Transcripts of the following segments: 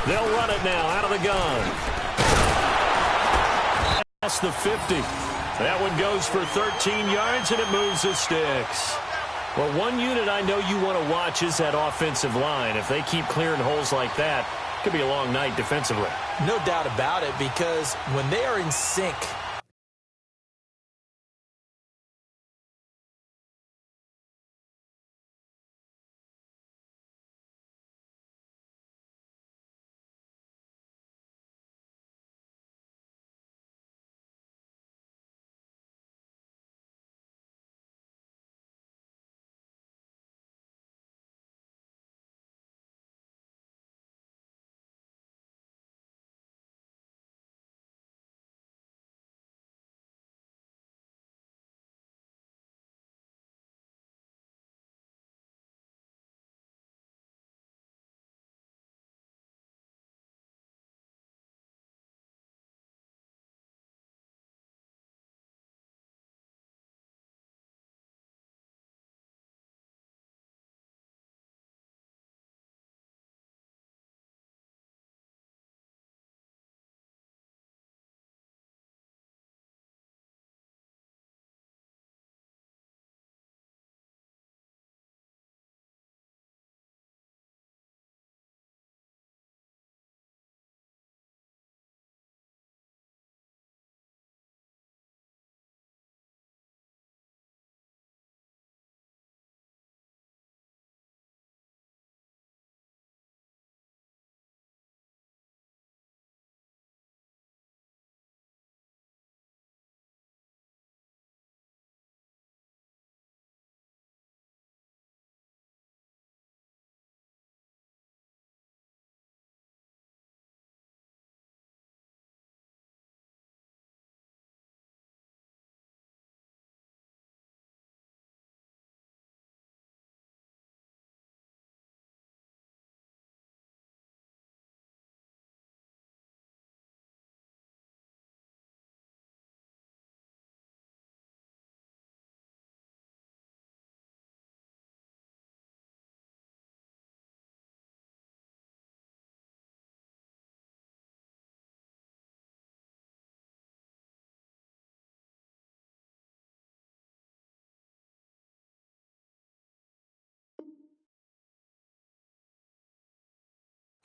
They'll run it now out of the gun. That's the 50. That one goes for 13 yards, and it moves the sticks. Well, one unit I know you want to watch is that offensive line. If they keep clearing holes like that, it could be a long night defensively. No doubt about it, because when they are in sync,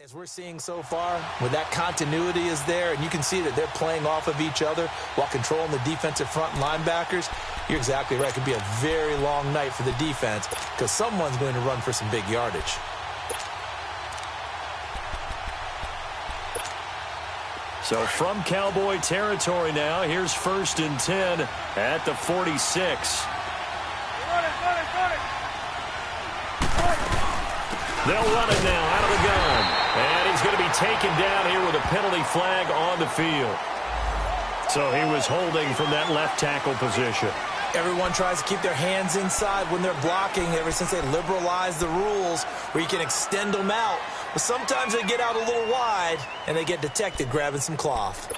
as we're seeing so far, when that continuity is there, and you can see that they're playing off of each other while controlling the defensive front linebackers, you're exactly right. It could be a very long night for the defense because someone's going to run for some big yardage. So from Cowboy territory now, here's 1st and 10 at the 46. They'll run it now out of the gun. And he's going to be taken down here with a penalty flag on the field. So he was holding from that left tackle position. Everyone tries to keep their hands inside when they're blocking ever since they liberalized the rules where you can extend them out. But sometimes they get out a little wide and they get detected grabbing some cloth.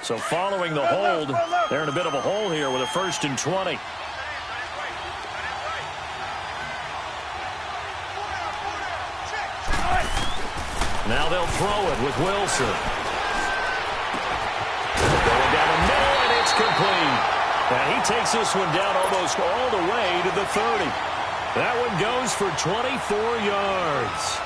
So following the hold, they're in a bit of a hole here with a 1st and 20. Now they'll throw it with Wilson. Going down the middle, and it's complete. And he takes this one down almost all the way to the 30. That one goes for 24 yards.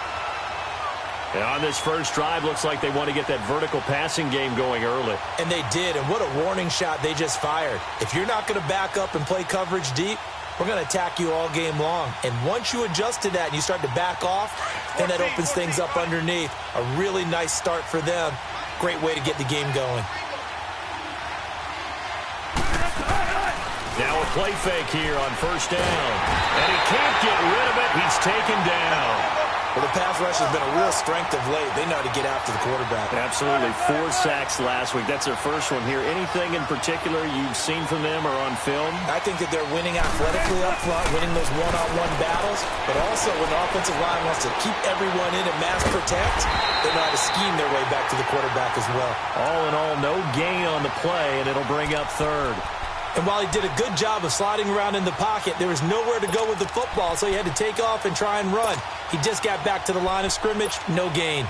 And on this first drive, looks like they want to get that vertical passing game going early. And they did, and what a warning shot they just fired. If you're not going to back up and play coverage deep, we're going to attack you all game long. And once you adjust to that and you start to back off, then that opens things up underneath. A really nice start for them. Great way to get the game going. Now a play fake here on 1st down. And he can't get rid of it. He's taken down. Well, the pass rush has been a real strength of late. They know how to get after the quarterback. Absolutely. 4 sacks last week. That's their first one here. Anything in particular you've seen from them or on film? I think that they're winning athletically up front, winning those one-on-one battles, but also when the offensive line wants to keep everyone in and mass protect, they know how to scheme their way back to the quarterback as well. All in all, no gain on the play, and it'll bring up 3rd. And while he did a good job of sliding around in the pocket, there was nowhere to go with the football, so he had to take off and try and run. He just got back to the line of scrimmage, no gain.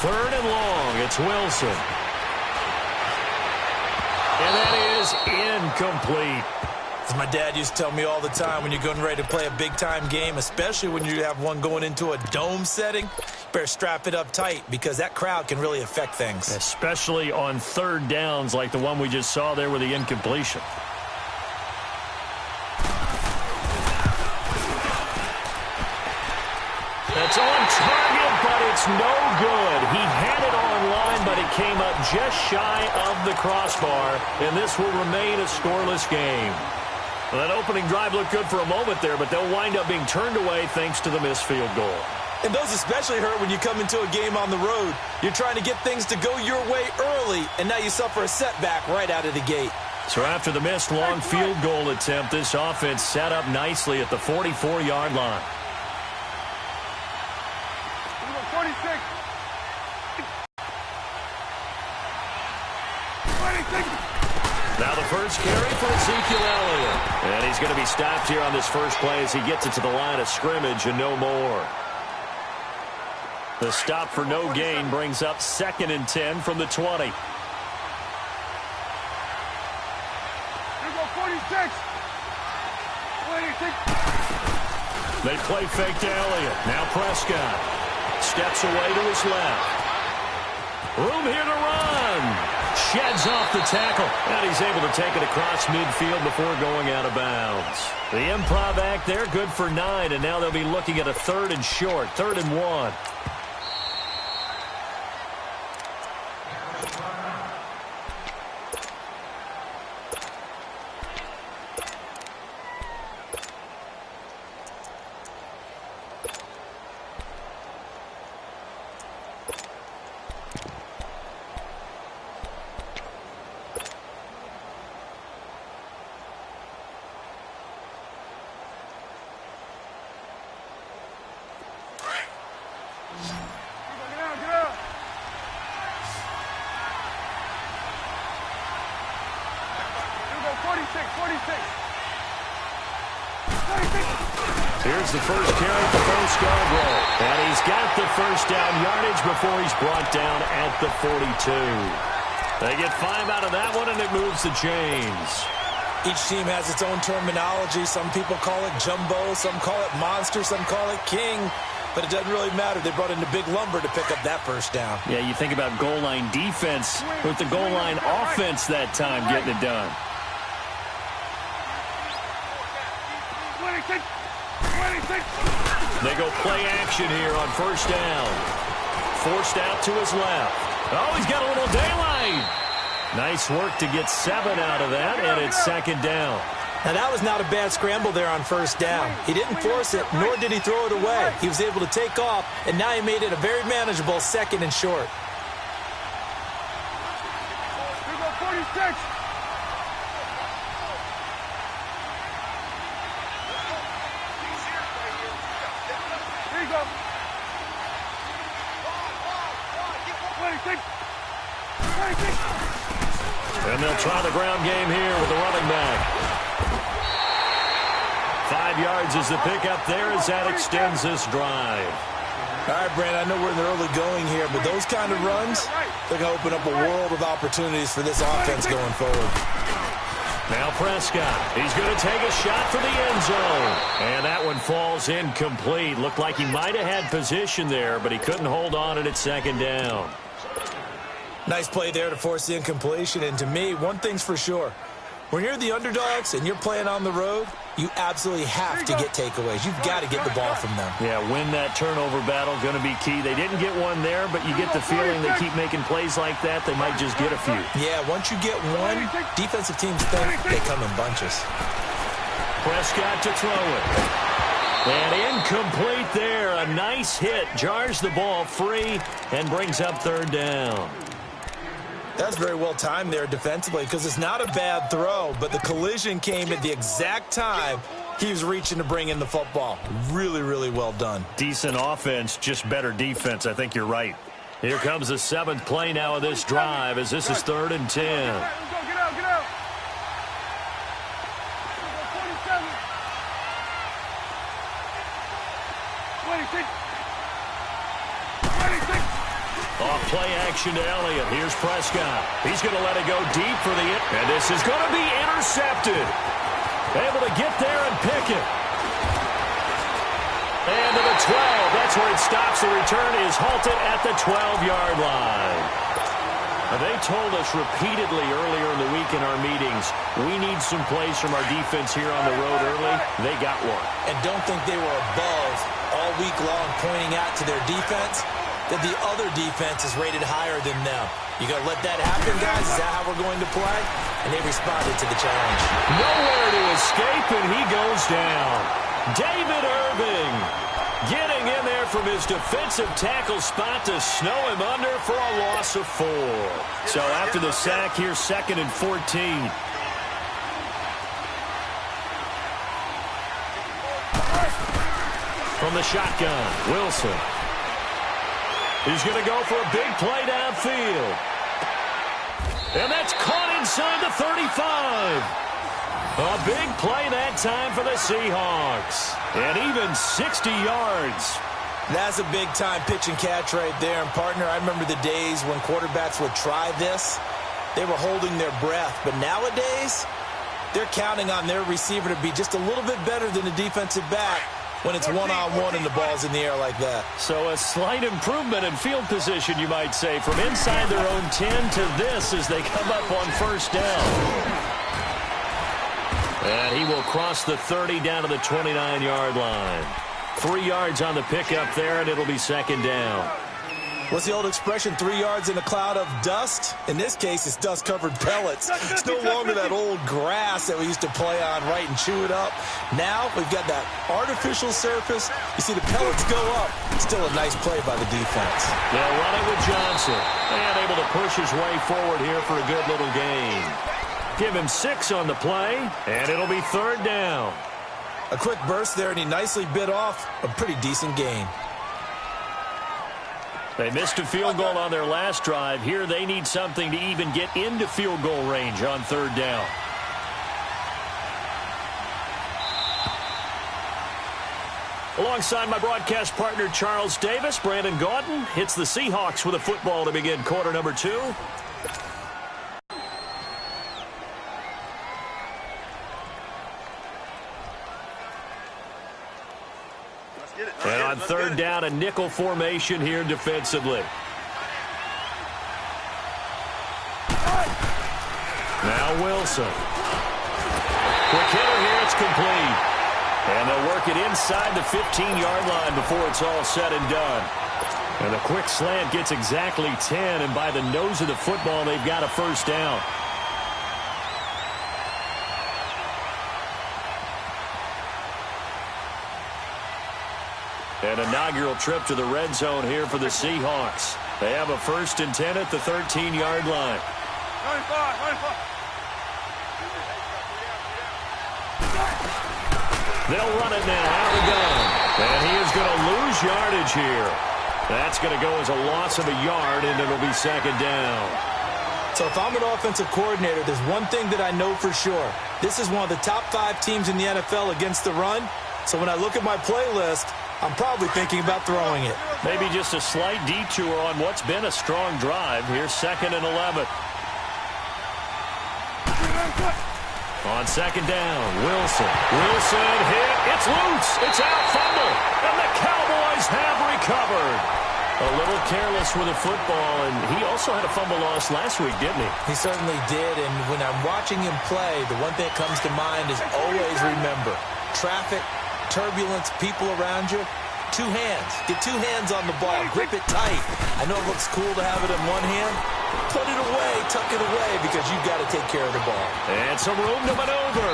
Third and long. It's Wilson. And that is incomplete. As my dad used to tell me all the time, when you're getting ready to play a big-time game, especially when you have one going into a dome setting, you better strap it up tight because that crowd can really affect things. Especially on third downs like the one we just saw there with the incompletion. That's on target, but it's no good. He had it online, but it came up just shy of the crossbar, and this will remain a scoreless game. Well, that opening drive looked good for a moment there, but they'll wind up being turned away thanks to the missed field goal. And those especially hurt when you come into a game on the road. You're trying to get things to go your way early, and now you suffer a setback right out of the gate. So after the missed long field goal attempt, this offense set up nicely at the 44-yard line. 46. Now the first carry for Ezekiel Elliott. And he's going to be stopped here on this first play as he gets it to the line of scrimmage and no more. The stop for no gain brings up 2nd and 10 from the 20. Here go 46. 26. They play fake to Elliott. Now Prescott steps away to his left. Room here to run. Sheds off the tackle. And he's able to take it across midfield before going out of bounds. The improv act there, good for 9. And now they'll be looking at a 3rd and short. 3rd and 1. Here's the first carry for Bo Scarborough. And he's got the first down yardage before he's brought down at the 42. They get 5 out of that one, and it moves the chains. Each team has its own terminology. Some people call it jumbo, some call it monster, some call it king. But it doesn't really matter. They brought in the big lumber to pick up that first down. Yeah, you think about goal line defense with the goal line offense that time getting it done. 26. They go play action here on first down. Forced out to his left. Oh, he's got a little daylight. Nice work to get 7 out of that, and it's 2nd down. Now, that was not a bad scramble there on first down. He didn't force it, nor did he throw it away. He was able to take off, and now he made it a very manageable 2nd and short. Here go 46. Here you go. 26. 26. And they'll try the ground game here with the running back. 5 yards is the pickup there as that extends this drive. All right, Brandon, I know we're in the early going here, but those kind of runs, they're going to open up a world of opportunities for this offense going forward. Now Prescott, he's going to take a shot for the end zone. And that one falls incomplete. Looked like he might have had position there, but he couldn't hold on it at 2nd down. Nice play there to force the incompletion. And to me, one thing's for sure. When you're the underdogs and you're playing on the road, you absolutely have to get takeaways. You've got to get the ball from them. Yeah, win that turnover battle, going to be key. They didn't get one there, but you get the feeling they keep making plays like that, they might just get a few. Yeah, once you get one, defensive teams think they come in bunches. Prescott to throw it. And incomplete there. A nice hit. Jars the ball free and brings up 3rd down. That's very well timed there defensively because it's not a bad throw, but the collision came at the exact time he was reaching to bring in the football. Really, really well done. Decent offense, just better defense. I think you're right. Here comes the 7th play now of this drive as this is 3rd and 10. Get out, get out. 47. Off play action to Elliott. Here's Prescott. He's going to let it go deep for the – and this is going to be intercepted. Able to get there and pick it. And to the 12. That's where it stops. The return is halted at the 12-yard line. They told us repeatedly earlier in the week in our meetings, we need some plays from our defense here on the road early. They got one. And don't think they were above all week long pointing out to their defense that the other defense is rated higher than them. You going to let that happen, guys? Is that how we're going to play? And they responded to the challenge. Nowhere to escape, and he goes down. David Irving getting in there from his defensive tackle spot to snow him under for a loss of 4. So after the sack, here's 2nd and 14. From the shotgun, Wilson. He's going to go for a big play downfield. And that's caught inside the 35. A big play that time for the Seahawks. And even 60 yards. That's a big-time pitch and catch right there. And, partner, I remember the days when quarterbacks would try this. They were holding their breath. But nowadays, they're counting on their receiver to be just a little bit better than the defensive back when it's one-on-one and the ball's in the air like that. So a slight improvement in field position, you might say, from inside their own 10 to this as they come up on first down. And he will cross the 30 down to the 29-yard line. 3 yards on the pickup there, and it'll be 2nd down. What's the old expression, 3 yards in a cloud of dust? In this case, it's dust-covered pellets. It's no longer that old grass that we used to play on, right, and chew it up. Now we've got that artificial surface. You see the pellets go up. Still a nice play by the defense. They'll run it with Johnson. And able to push his way forward here for a good little gain. Give him 6 on the play, and it'll be 3rd down. A quick burst there, and he nicely bit off a pretty decent gain. They missed a field goal on their last drive. Here they need something to even get into field goal range on 3rd down. Alongside my broadcast partner Charles Davis, Brandon Gaudin hits the Seahawks with a football to begin quarter number 2. And on 3rd down, a nickel formation here defensively. Now Wilson. Quick hitter here, it's complete. And they'll work it inside the 15-yard line before it's all said and done. And the quick slant gets exactly 10, and by the nose of the football, they've got a first down. An inaugural trip to the red zone here for the Seahawks. They have a 1st and 10 at the 13-yard line. 95. They'll run it now out of the gun. And he is going to lose yardage here. That's going to go as a loss of a yard, and it'll be 2nd down. So if I'm an offensive coordinator, there's one thing that I know for sure. This is one of the top 5 teams in the NFL against the run. So when I look at my playlist, I'm probably thinking about throwing it. Maybe just a slight detour on what's been a strong drive. Here's 2nd and 11. On 2nd down, Wilson. Wilson hit. It's loose. It's out. Fumble. And the Cowboys have recovered. A little careless with the football, and he also had a fumble loss last week, didn't he? He certainly did, and when I'm watching him play, the one thing that comes to mind is always remember, traffic, turbulence, people around you, 2 hands. Get 2 hands on the ball. Grip it tight. I know it looks cool to have it in one hand. Put it away, tuck it away, because you've got to take care of the ball. And some room to maneuver.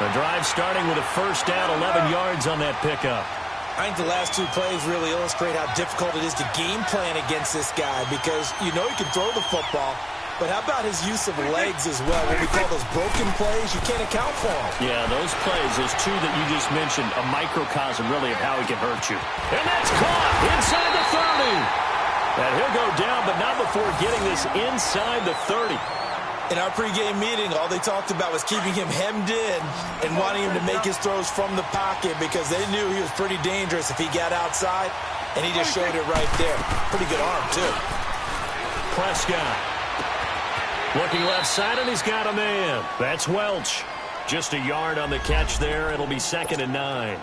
The drive starting with a first down, 11 yards on that pickup. I think the last 2 plays really illustrate how difficult it is to game plan against this guy, because you know he can throw the football, but how about his use of legs as well? What we call those broken plays, you can't account for them. Yeah, those plays, those 2 that you just mentioned, a microcosm really of how he can hurt you. And that's caught inside the 30. And he'll go down, but not before getting this inside the 30. In our pregame meeting, all they talked about was keeping him hemmed in and wanting him to make his throws from the pocket because they knew he was pretty dangerous if he got outside, and he just showed it right there. Pretty good arm, too. Prescott. Looking left side, and he's got a man. That's Welch. Just a yard on the catch there. It'll be 2nd and 9.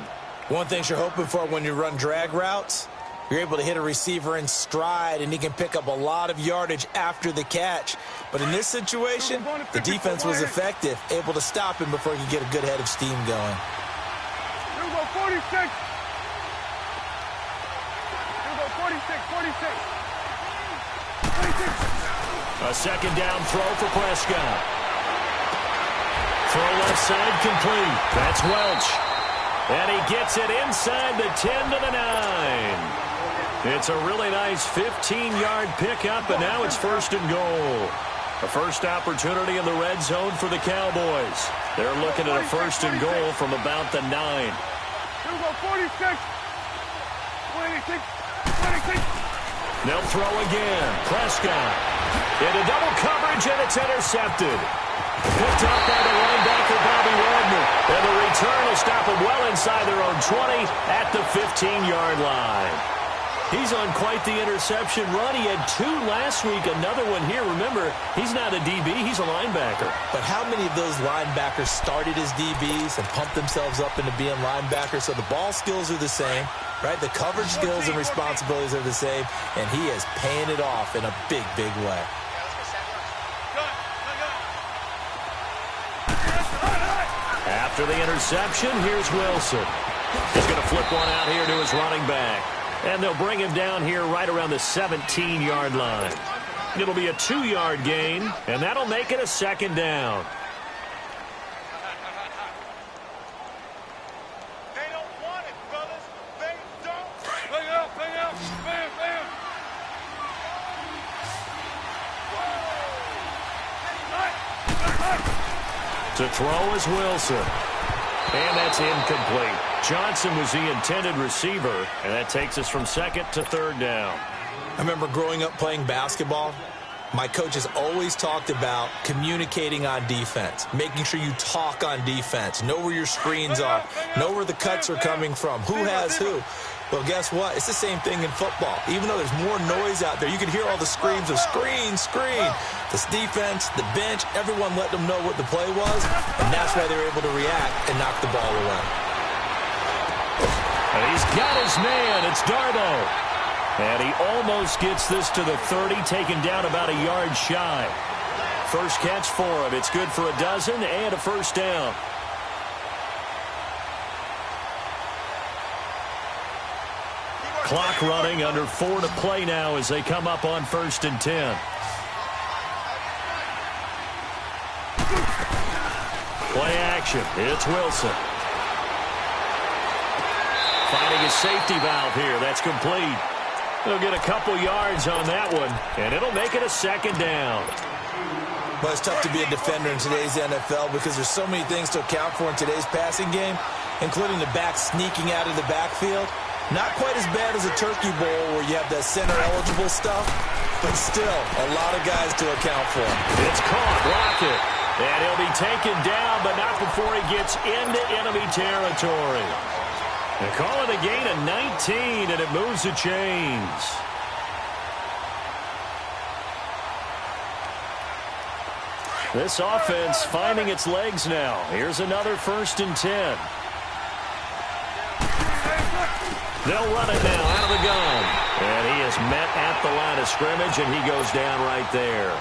One thing you're hoping for when you run drag routes, you're able to hit a receiver in stride, and he can pick up a lot of yardage after the catch. But in this situation, the defense was effective, able to stop him before he could get a good head of steam going. 46. 46. A 2nd down throw for Prescott. Throw left side complete. That's Welch. And he gets it inside the 10 to the 9. It's a really nice 15-yard pickup, and now it's 1st and goal. A first opportunity in the red zone for the Cowboys. They're looking at a 1st and goal from about the 9. 46. 26. They'll throw again. Prescott into double coverage, and it's intercepted. Picked up by the linebacker, Bobby Wagner. And the return will stop him well inside their own 20 at the 15-yard line. He's on quite the interception run. He had 2 last week, another one here. Remember, he's not a DB, he's a linebacker. But how many of those linebackers started as DBs and pumped themselves up into being linebackers? So the ball skills are the same, right? The coverage skills and responsibilities are the same, and he is paying it off in a big, big way. After the interception, here's Wilson. He's going to flip one out here to his running back. And they'll bring him down here right around the 17-yard line. It'll be a 2-yard gain, and that'll make it a 2nd down. They don't want it, fellas. They don't. Bring out. Bam. To throw is Wilson. And that's incomplete. Johnson was the intended receiver, and that takes us from 2nd to 3rd down. I remember growing up playing basketball. My coaches always talked about communicating on defense, making sure you talk on defense, know where your screens are, know where the cuts are coming from, who has who. Well, guess what? It's the same thing in football. Even though there's more noise out there, you can hear all the screams of screen. This defense, the bench, everyone let them know what the play was, and that's why they're able to react and knock the ball away. And he's got his man. It's Darboh. And he almost gets this to the 30, taken down about a yard shy. First catch for him. It's good for a dozen and a 1st down. Clock running, under 4 to play now as they come up on 1st and 10. Play action. It's Wilson. Finding a safety valve here. That's complete. They'll get a couple yards on that one, and it'll make it a 2nd down. Well, it's tough to be a defender in today's NFL because there's so many things to account for in today's passing game, including the back sneaking out of the backfield. Not quite as bad as a turkey bowl where you have the center-eligible stuff, but still a lot of guys to account for. It's caught. Lockett. And he'll be taken down, but not before he gets into enemy territory. They call it a gain of 19, and it moves the chains. This offense finding its legs now. Here's another 1st and 10. They'll run it now out of the gun. And he is met at the line of scrimmage, and he goes down right there.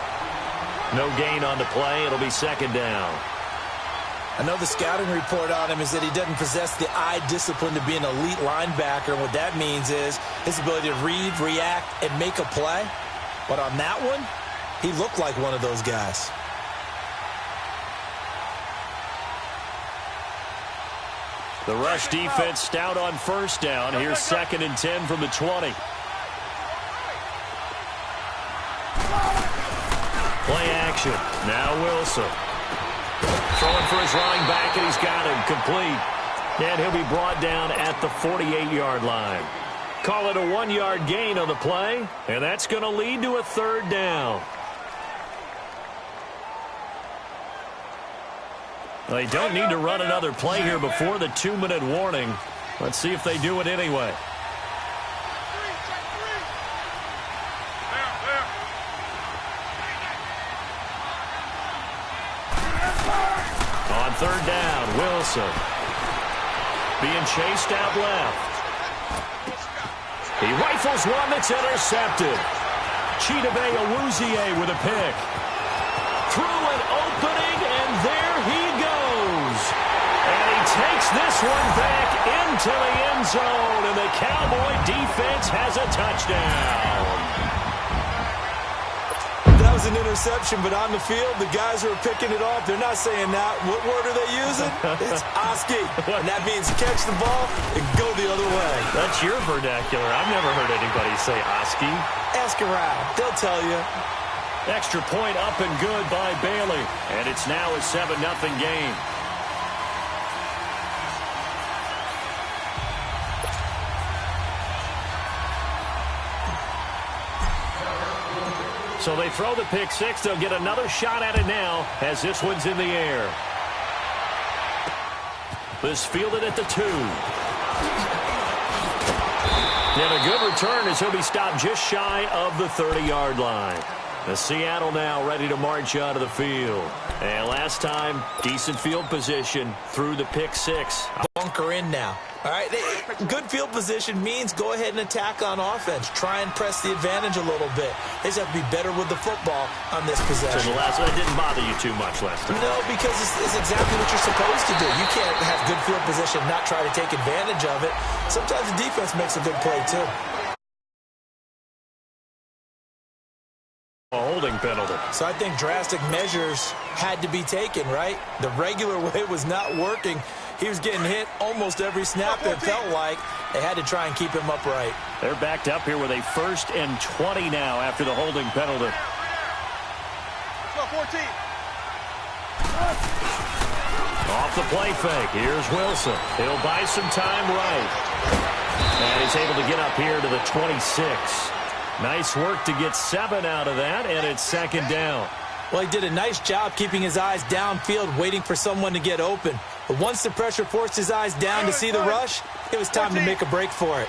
No gain on the play. It'll be 2nd down. I know the scouting report on him is that he doesn't possess the eye discipline to be an elite linebacker. And what that means is his ability to read, react, and make a play. But on that one, he looked like one of those guys. The rush defense stout on 1st down. Here's 2nd and 10 from the 20. Play action. Now Wilson. Throwing for his running back, and he's got him complete. And he'll be brought down at the 48-yard line. Call it a 1-yard gain on the play, and that's going to lead to a 3rd down. They don't need to run another play here before the 2-minute warning. Let's see if they do it anyway. On third down, Wilson. Being chased out left. He rifles one that's intercepted. Chidobe Awuzie with a pick. Through an opening, and there he goes. And he takes this one back into the end zone, and the Cowboy defense has a touchdown. That was an interception, but on the field, the guys who are picking it off, they're not saying that. What word are they using? It's Oski. And that means catch the ball and go the other way. That's your vernacular. I've never heard anybody say Oski. Ask around. They'll tell you. Extra point up and good by Bailey. And it's now a 7-0 game. So they throw the pick six. They'll get another shot at it now as this one's in the air. This fielded at the 2. And a good return as he'll be stopped just shy of the 30-yard line. The Seattle now ready to march out of the field. And last time, decent field position through the pick six. Bunker in now. All right, good field position means go ahead and attack on offense. Try and press the advantage a little bit. They just have to be better with the football on this possession. So the last one didn't bother you too much last time? No, because it's exactly what you're supposed to do. You can't have good field position and not try to take advantage of it. Sometimes the defense makes a good play, too. A holding penalty. So I think drastic measures had to be taken, right? The regular way was not working. He was getting hit almost every snap, it felt like. They had to try and keep him upright. They're backed up here with a 1st and 20 now after the holding penalty. Let's go, 14. Off the play fake. Here's Wilson. He'll buy some time right. And he's able to get up here to the 26. Nice work to get 7 out of that, and it's 2nd down. Well, he did a nice job keeping his eyes downfield, waiting for someone to get open. But once the pressure forced his eyes down to see the rush, it was time to make a break for it.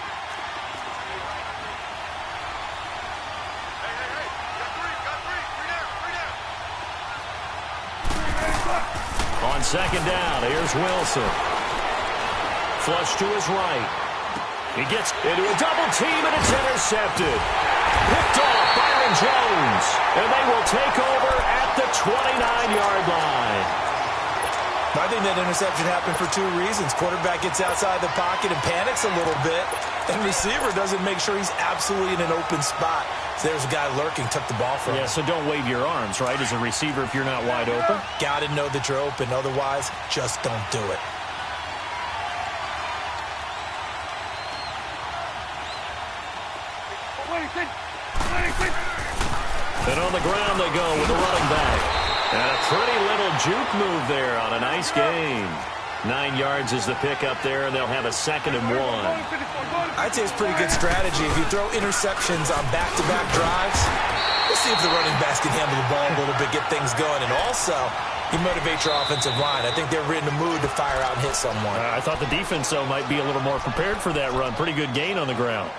On 2nd down, here's Wilson. Flush to his right. He gets into a double team, and it's intercepted. Picked off Byron Jones, and they will take over at the 29-yard line. I think that interception happened for 2 reasons. Quarterback gets outside the pocket and panics a little bit, and receiver doesn't make sure he's absolutely in an open spot. So there's a guy lurking, took the ball from him. Yeah, so don't wave your arms, right, as a receiver if you're not wide open. Got to know that you're open. Otherwise, just don't do it. And on the ground they go with the running back. And a pretty little juke move there on a nice game. 9 yards is the pickup there, and they'll have a 2nd and 1. I'd say it's pretty good strategy. If you throw interceptions on back-to-back drives, we'll see if the running backs can handle the ball a little bit, get things going. And also, you motivate your offensive line. I think they're in the mood to fire out and hit someone. I thought the defense, though, might be a little more prepared for that run. Pretty good gain on the ground.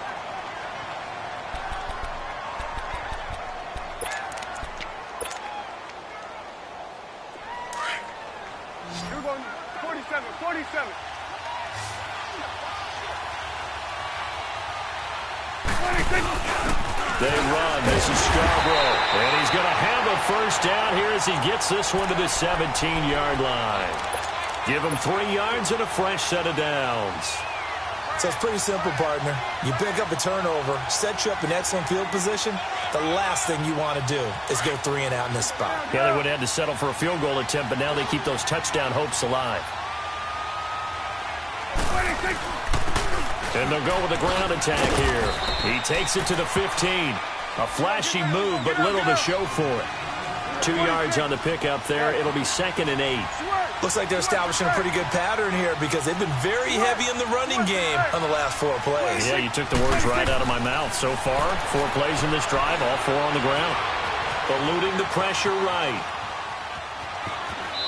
They run. This is Scarborough. And he's going to have a 1st down here as he gets this one to the 17-yard line. Give him 3 yards and a fresh set of downs. So it's pretty simple, partner. You pick up a turnover, set you up in excellent field position. The last thing you want to do is go 3 and out in this spot. Yeah, they would have had to settle for a field goal attempt, but now they keep those touchdown hopes alive. And they'll go with a ground attack here. He takes it to the 15. A flashy move, but little to show for it. 2 yards on the pickup there. It'll be 2nd and 8. Looks like they're establishing a pretty good pattern here because they've been very heavy in the running game on the last 4 plays. Yeah, you took the words right out of my mouth. So far, 4 plays in this drive, all 4 on the ground. Eluding the pressure right.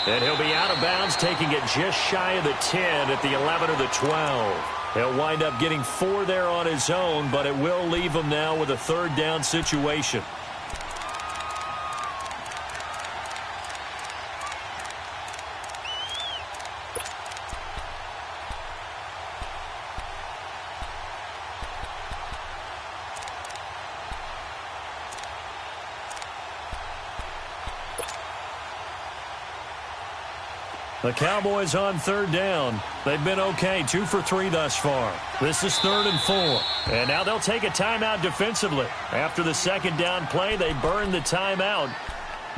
And he'll be out of bounds, taking it just shy of the 10 at the 11 or the 12. He'll wind up getting 4 there on his own, but it will leave him now with a third down situation. The Cowboys on third down. They've been okay, 2 for 3 thus far. This is 3rd and 4. And now they'll take a timeout defensively. After the second down play, they burn the timeout,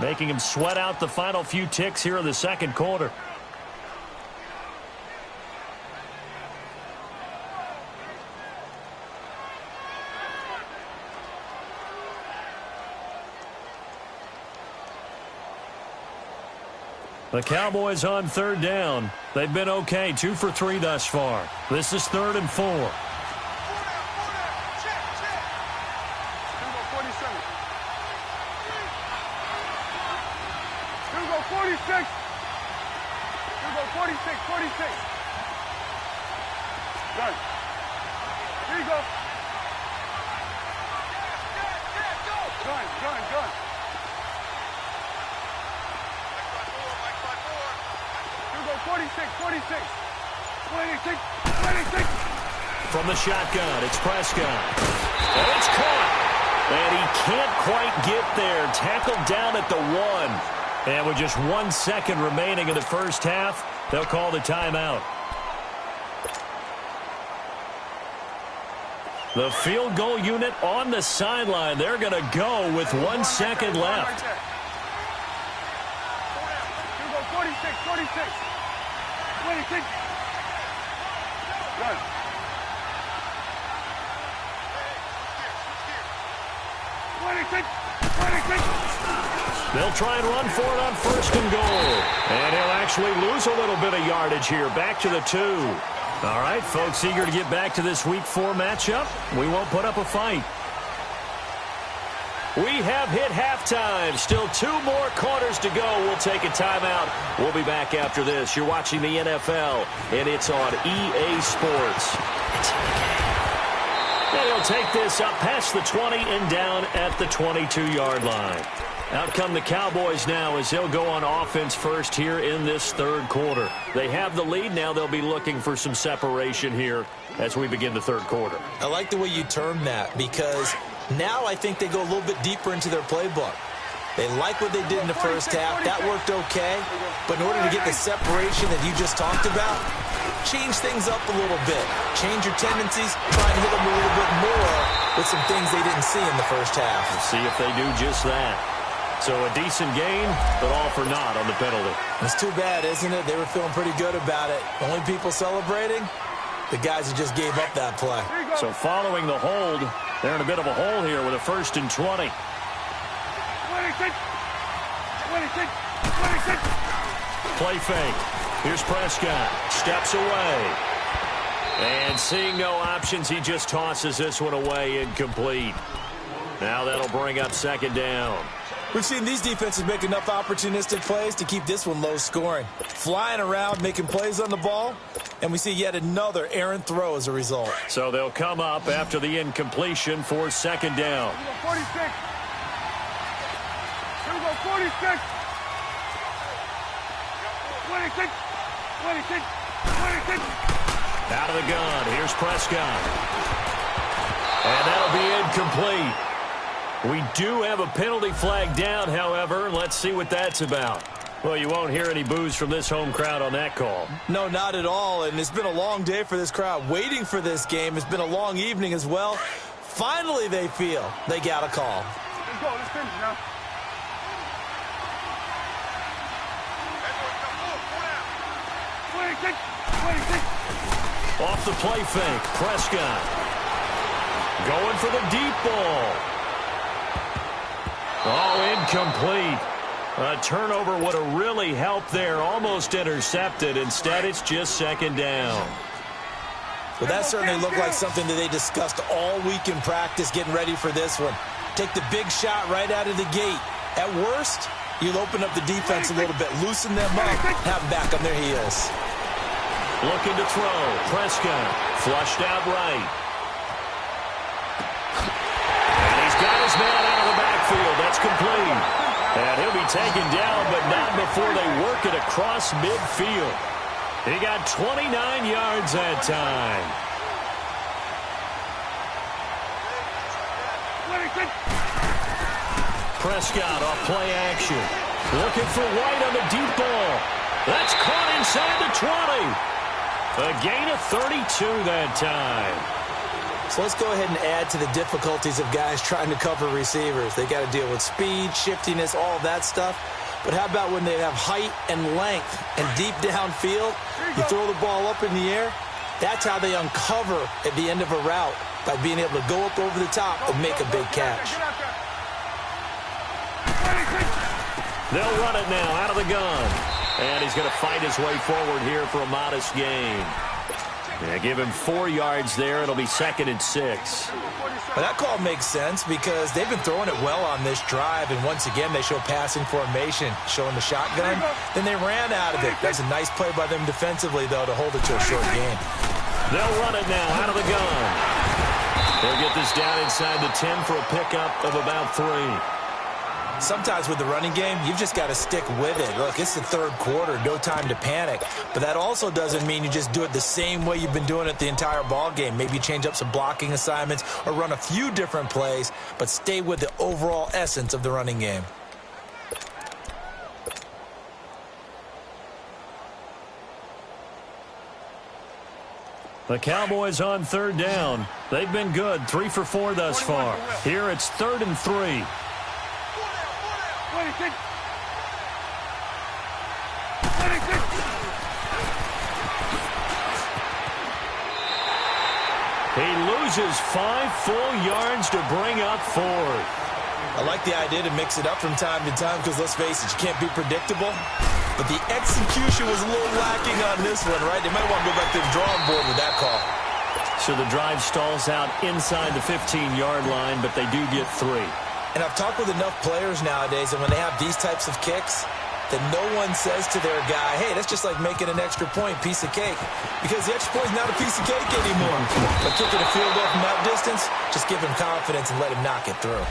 making them sweat out the final few ticks here in the second quarter. The Cowboys on third down. They've been okay, 2 for 3 thus far. This is 3rd and 4. Check. Here go 47. Here go 46. Here go 46, 46. Done. Here you go. Done. 46. 26. From the shotgun, it's Prescott. And it's caught. And he can't quite get there. Tackled down at the 1. And with just 1 second remaining in the first half, they'll call the timeout. The field goal unit on the sideline. They're going to go with 1 second left. Here go 46. 26. Done. They'll try and run for it on 1st and goal. And he'll actually lose a little bit of yardage here. Back to the 2. All right, folks, eager to get back to this Week 4 matchup. We won't put up a fight. We have hit halftime. Still 2 more quarters to go. We'll take a timeout. We'll be back after this. You're watching the NFL, and it's on EA Sports. And he'll take this up past the 20 and down at the 22-yard line. Out come the Cowboys now as they'll go on offense first here in this third quarter. They have the lead. Now they'll be looking for some separation here as we begin the third quarter. I like the way you term that because now I think they go a little bit deeper into their playbook. They like what they did in the first half. That worked okay. But in order to get the separation that you just talked about, change things up a little bit. Change your tendencies. Try and hit them a little bit more with some things they didn't see in the first half. We'll see if they do just that. So a decent gain, but all for naught on the penalty. It's too bad, isn't it? They were feeling pretty good about it. Only people celebrating, the guys who just gave up that play. So following the hold, they're in a bit of a hole here with a 1st and 20. 26. Play fake. Here's Prescott. Steps away. And seeing no options, he just tosses this one away, incomplete. Now that'll bring up 2nd down. We've seen these defenses make enough opportunistic plays to keep this one low scoring. Flying around, making plays on the ball, and we see yet another errant throw as a result. So they'll come up after the incompletion for 2nd down. 46. Here we go, 46. 26. Out of the gun. Here's Prescott. And that'll be incomplete. We do have a penalty flag down, however. Let's see what that's about. Well, you won't hear any boos from this home crowd on that call. No, not at all. And it's been a long day for this crowd waiting for this game. It's been a long evening as well. Finally, they feel they got a call. Let's go. Let's finish now. Off the play fake, Prescott. Going for the deep ball. Oh, incomplete. A turnover would have really helped there. Almost intercepted. Instead, it's just 2nd down. Well, that certainly looked like something that they discussed all week in practice getting ready for this one. Take the big shot right out of the gate. At worst, You'll open up the defense a little bit, loosen them up, have him back on. There he is. Looking to throw. Prescott flushed out right. And he's got his man out of the backfield. That's complete. And he'll be taken down, but not before they work it across midfield. He got 29 yards that time. Prescott off play action. Looking for White on the deep ball. That's caught inside the 20. A gain of 32 that time. So let's go ahead and add to the difficulties of guys trying to cover receivers. They got to deal with speed, shiftiness, all that stuff. But how about when they have height and length and deep downfield? You throw the ball up in the air. That's how they uncover at the end of a route, by being able to go up over the top and make a big catch. They'll run it now out of the gun. And he's going to fight his way forward here for a modest gain. Yeah, give him 4 yards there. It'll be 2nd and 6. Well, that call makes sense because they've been throwing it well on this drive, and once again, they show passing formation, showing the shotgun. Then they ran out of it. That's a nice play by them defensively, though, to hold it to a short gain. They'll run it now out of the gun. They'll get this down inside the 10 for a pickup of about 3. Sometimes with the running game, you've just got to stick with it. Look, it's the third quarter, no time to panic. But that also doesn't mean you just do it the same way you've been doing it the entire ball game. Maybe change up some blocking assignments or run a few different plays, but stay with the overall essence of the running game. The Cowboys on 3rd down. They've been good, 3 for 4 thus far. Here it's 3rd and 3. He loses 5 full yards to bring up 4th. I like the idea to mix it up from time to time because, let's face it, you can't be predictable. But the execution was a little lacking on this one, right? They might want to go back to the drawing board with that call. So the drive stalls out inside the 15-yard line, but they do get 3. And I've talked with enough players nowadays, and when they have these types of kicks, that no one says to their guy, hey, that's just like making an extra point, piece of cake. Because the extra point is not a piece of cake anymore. But kicking a field goal from that distance, just give him confidence and let him knock it through.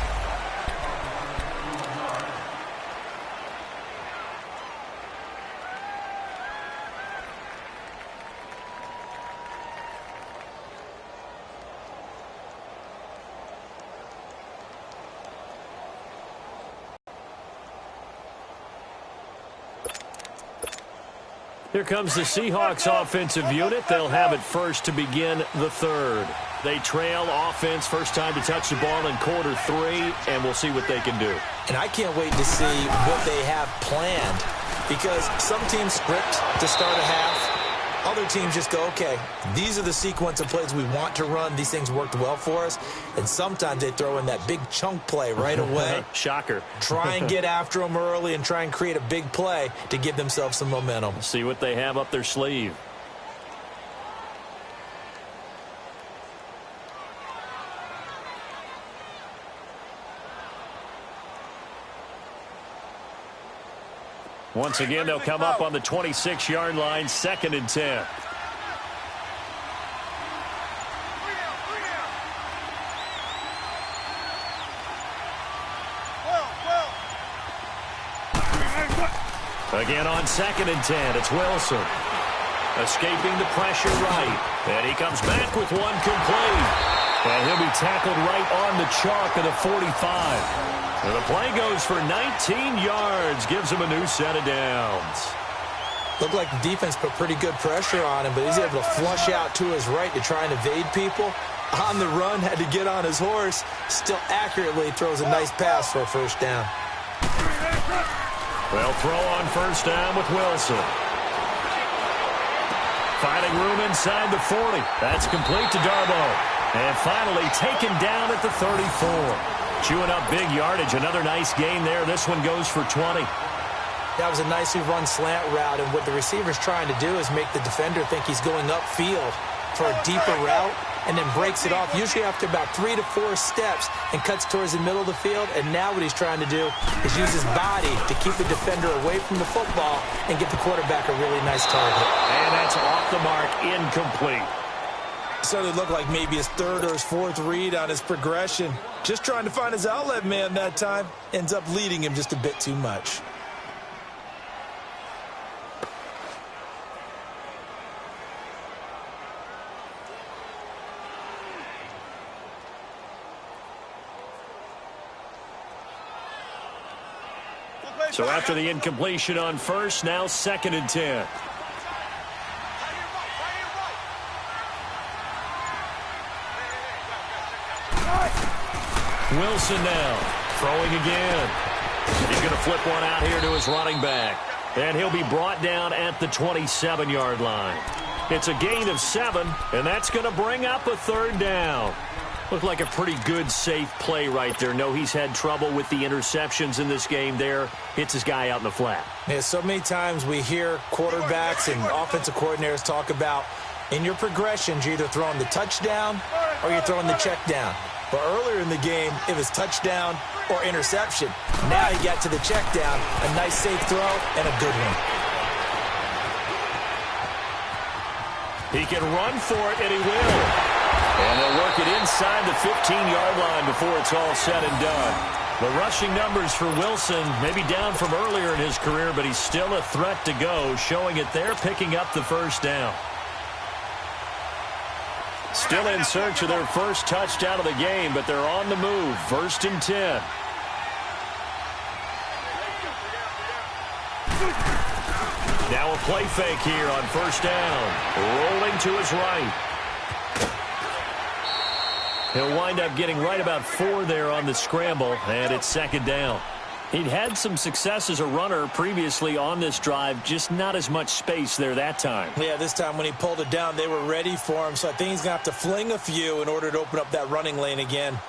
Here comes the Seahawks offensive unit. They'll have it first to begin the 3rd. They trail offense, first time to touch the ball in quarter 3, and we'll see what they can do. And I can't wait to see what they have planned, because some teams script to start a half. Other teams just go, okay, these are the sequence of plays we want to run. These things worked well for us. And sometimes they throw in that big chunk play right away. Shocker. Try and get after them early and try and create a big play to give themselves some momentum. See what they have up their sleeve. Once again, they'll come up on the 26-yard line, 2nd and 10. Again on 2nd and 10, it's Wilson. Escaping the pressure right. And he comes back with one complete. And he'll be tackled right on the chalk of the 45. And the play goes for 19 yards, gives him a new set of downs. Looked like the defense put pretty good pressure on him, but he's able to flush out to his right to try and evade people. On the run, had to get on his horse. Still accurately throws a nice pass for a first down. Well, throw on first down with Wilson. Finding room inside the 40. That's complete to Darboh. And finally taken down at the 34. Chewing up big yardage. Another nice gain there. This one goes for 20. That was a nicely run slant route, and what the receiver's trying to do is make the defender think he's going upfield for a deeper route. and then breaks it off, usually after about 3 to 4 steps, and cuts towards the middle of the field. And now what he's trying to do is use his body to keep the defender away from the football and get the quarterback a really nice target. And that's off the mark, incomplete. Certainly looked like maybe his third or his fourth read on his progression. Just trying to find his outlet man that time. Ends up leading him just a bit too much. So after the incompletion on first, now 2nd and 10. Wilson now throwing again. He's going to flip one out here to his running back. And he'll be brought down at the 27-yard line. It's a gain of 7, and that's going to bring up a 3rd down. Looked like a pretty good, safe play right there. No, he's had trouble with the interceptions in this game there. Hits his guy out in the flat. Yeah, so many times we hear quarterbacks and offensive coordinators talk about in your progressions, you're either throwing the touchdown or you're throwing the check down. But earlier in the game, it was touchdown or interception. Now he got to the check down, a nice safe throw, and a good one. He can run for it, and he will. And they'll work it inside the 15-yard line before it's all said and done. The rushing numbers for Wilson maybe down from earlier in his career, but he's still a threat to go, showing it there, picking up the 1st down. Still in search of their first touchdown of the game, but they're on the move. 1st and 10. Now a play fake here on 1st down. Rolling to his right. He'll wind up getting right about 4 there on the scramble, and it's 2nd down. He'd had some success as a runner previously on this drive, just not as much space there that time. Yeah, this time when he pulled it down, they were ready for him, so I think he's going to have to fling a few in order to open up that running lane again.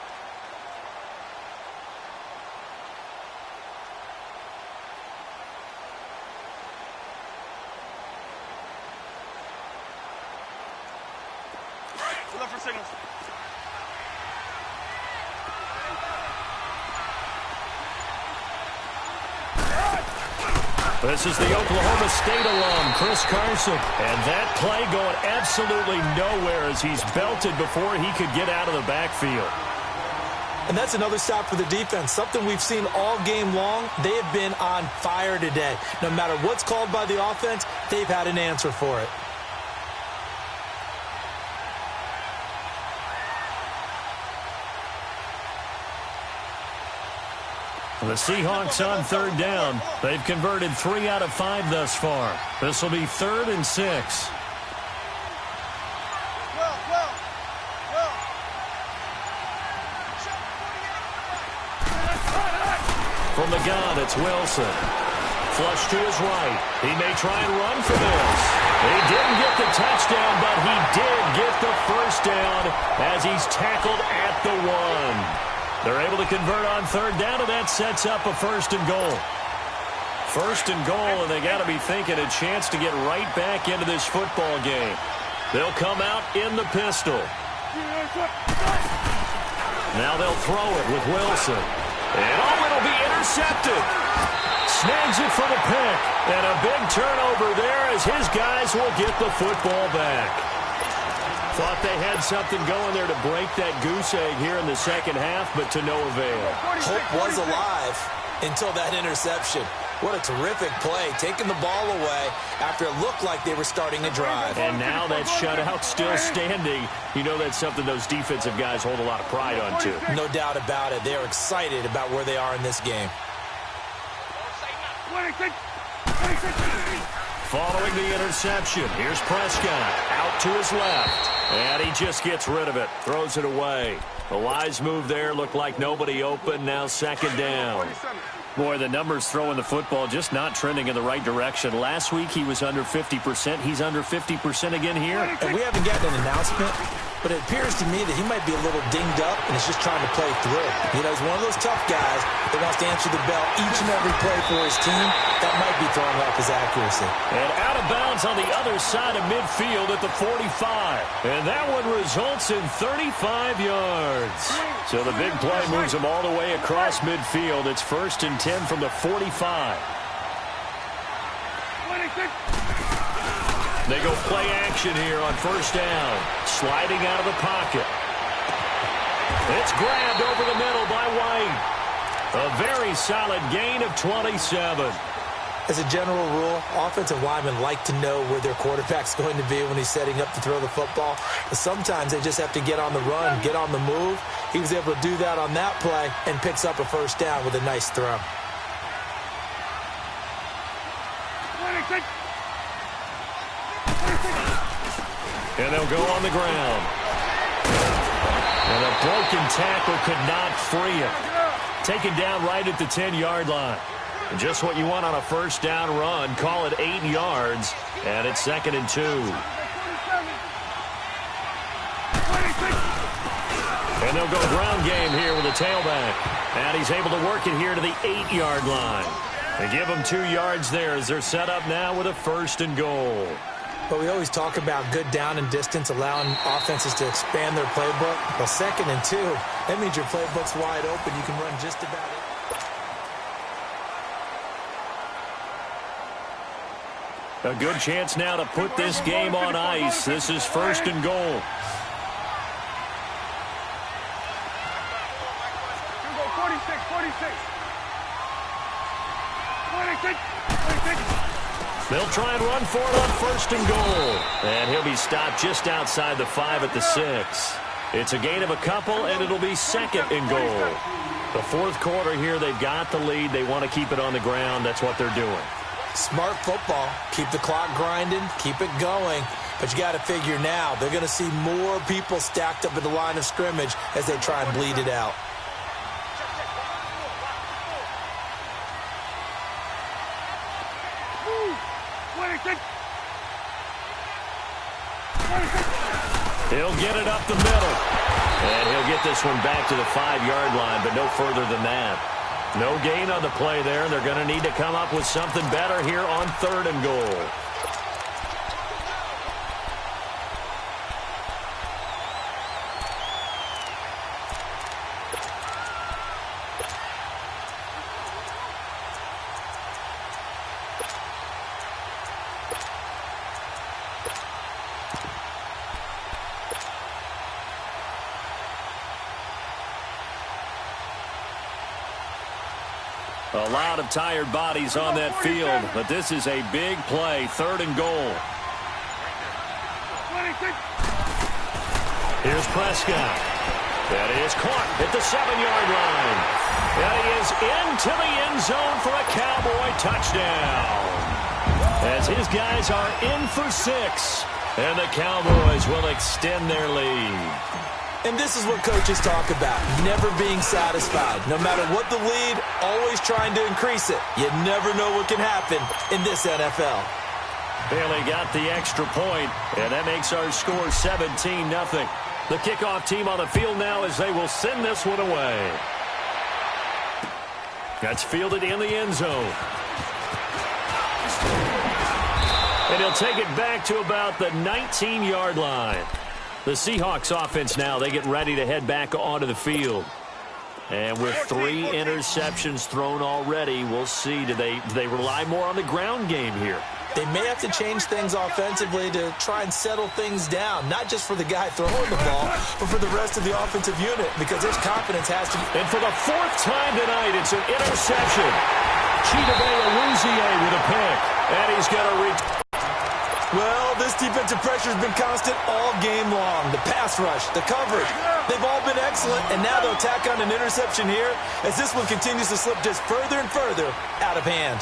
Look for signals. This is the Oklahoma State alum, Chris Carson. And that play going absolutely nowhere as he's belted before he could get out of the backfield. And that's another stop for the defense, something we've seen all game long. They have been on fire today. No matter what's called by the offense, they've had an answer for it. The Seahawks on 3rd down. They've converted 3 out of 5 thus far. This will be 3rd and 6. From the gun, it's Wilson. Flush to his right. He may try and run for this. He didn't get the touchdown, but he did get the 1st down as he's tackled at the 1. They're able to convert on 3rd down, and that sets up a 1st and goal. 1st and goal, and they got to be thinking a chance to get right back into this football game. They'll come out in the pistol. Now they'll throw it with Wilson. And it'll be intercepted. Snags it for the pick. And a big turnover there as his guys will get the football back. Thought they had something going there to break that goose egg here in the 2nd half, but to no avail. Hope was alive until that interception. What a terrific play, taking the ball away after it looked like they were starting to drive. And now that shutout still standing. You know that's something those defensive guys hold a lot of pride on, too. No doubt about it. They're excited about where they are in this game. Following the interception, here's Prescott out to his left. And he just gets rid of it, throws it away. A wise move there, looked like nobody open, now 2nd down. Boy, the numbers throwing the football just not trending in the right direction. Last week he was under 50%. He's under 50% again here. And we haven't gotten an announcement, but it appears to me that he might be a little dinged up and is just trying to play through. You know, he's one of those tough guys that wants to answer the bell each and every play for his team. That might be throwing off his accuracy. And out of bounds on the other side of midfield at the 45. And that one results in 35 yards. So the big play moves him all the way across midfield. It's 1st and 10 from the 45. They go play action here on 1st down. Sliding out of the pocket. It's grabbed over the middle by White. A very solid gain of 27. As a general rule, offensive linemen like to know where their quarterback's going to be when he's setting up to throw the football. But sometimes they just have to get on the run, get on the move. He was able to do that on that play and picks up a 1st down with a nice throw. And they'll go on the ground. And a broken tackle could not free him. Taken down right at the 10-yard line. And just what you want on a 1st down run. Call it 8 yards. And it's 2nd and 2. And they'll go ground game here with a tailback. And he's able to work it here to the 8-yard line. They give him 2 yards there as they're set up now with a 1st and goal. But we always talk about good down and distance, allowing offenses to expand their playbook. Well, 2nd and 2, that means your playbook's wide open. You can run just about it. A good chance now to put this game on ice. This is 1st and goal. They'll try and run for it on 1st and goal. And he'll be stopped just outside the 5 at the 6. It's a gain of a couple, and it'll be 2nd and goal. The 4th quarter here, they've got the lead. They want to keep it on the ground. That's what they're doing. Smart football. Keep the clock grinding. Keep it going. But you got to figure now, they're going to see more people stacked up at the line of scrimmage as they try and bleed it out. He'll get it up the middle. And he'll get this one back to the 5-yard line, but no further than that. No gain on the play there. They're going to need to come up with something better here on 3rd and goal. A lot of tired bodies on that field, but this is a big play, 3rd and goal. Here's Prescott. That is caught at the 7-yard line. And he is into the end zone for a Cowboy touchdown. As his guys are in for 6, and the Cowboys will extend their lead. And this is what coaches talk about, never being satisfied. No matter what the lead, always trying to increase it. You never know what can happen in this NFL. Bailey got the extra point, and that makes our score 17-0. The kickoff team on the field now as they will send this one away. That's fielded in the end zone. And he'll take it back to about the 19-yard line. The Seahawks offense now, they get ready to head back onto the field. And with 3 interceptions thrown already, we'll see. Do they rely more on the ground game here? They may have to change things offensively to try and settle things down, not just for the guy throwing the ball, but for the rest of the offensive unit, because there's confidence has to be. And for the 4th time tonight, it's an interception. Chidobe Awuzie with a pick, and he's going to reach. Well, this defensive pressure has been constant all game long. The pass rush, the coverage, they've all been excellent, and now they'll tack on an interception here as this one continues to slip just further and further out of hand.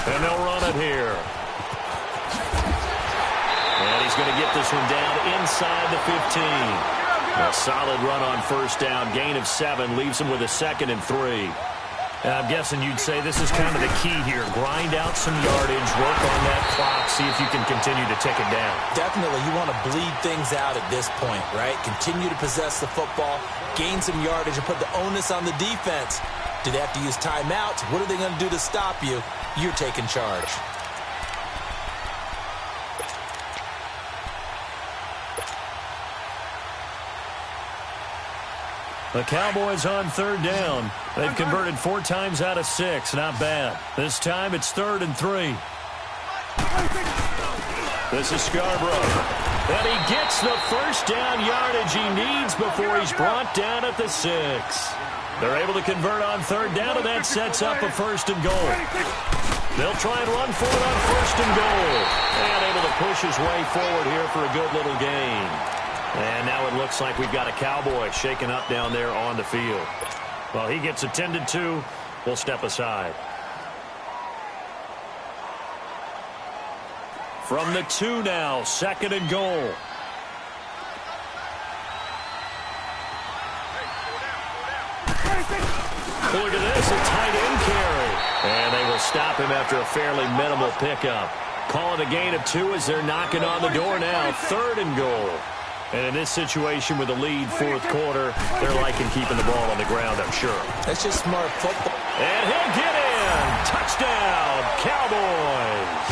And they'll run it here. And he's going to get this one down inside the 15. A solid run on 1st down. Gain of 7 leaves him with a 2nd and 3. I'm guessing you'd say this is kind of the key here. Grind out some yardage, work on that clock, see if you can continue to tick it down. Definitely, you want to bleed things out at this point, right? Continue to possess the football, gain some yardage, and put the onus on the defense. Do they have to use timeouts? What are they going to do to stop you? You're taking charge. The Cowboys on 3rd down. They've converted 4 times out of 6. Not bad. This time it's 3rd and 3. This is Scarborough. And he gets the first down yardage he needs before he's brought down at the 6. They're able to convert on 3rd down, and that sets up a 1st and goal. They'll try and run for it on 1st and goal. And able to push his way forward here for a good little gain. And now it looks like we've got a Cowboy shaken up down there on the field. Well, he gets attended to. We'll step aside. From the 2 now, 2nd and goal. Look at this, a tight end carry. And they will stop him after a fairly minimal pickup. Calling a gain of 2 as they're knocking on the door now. 3rd and goal. And in this situation with the lead 4th quarter, they're liking keeping the ball on the ground, I'm sure. That's just smart football. And he'll get in. Touchdown, Cowboys.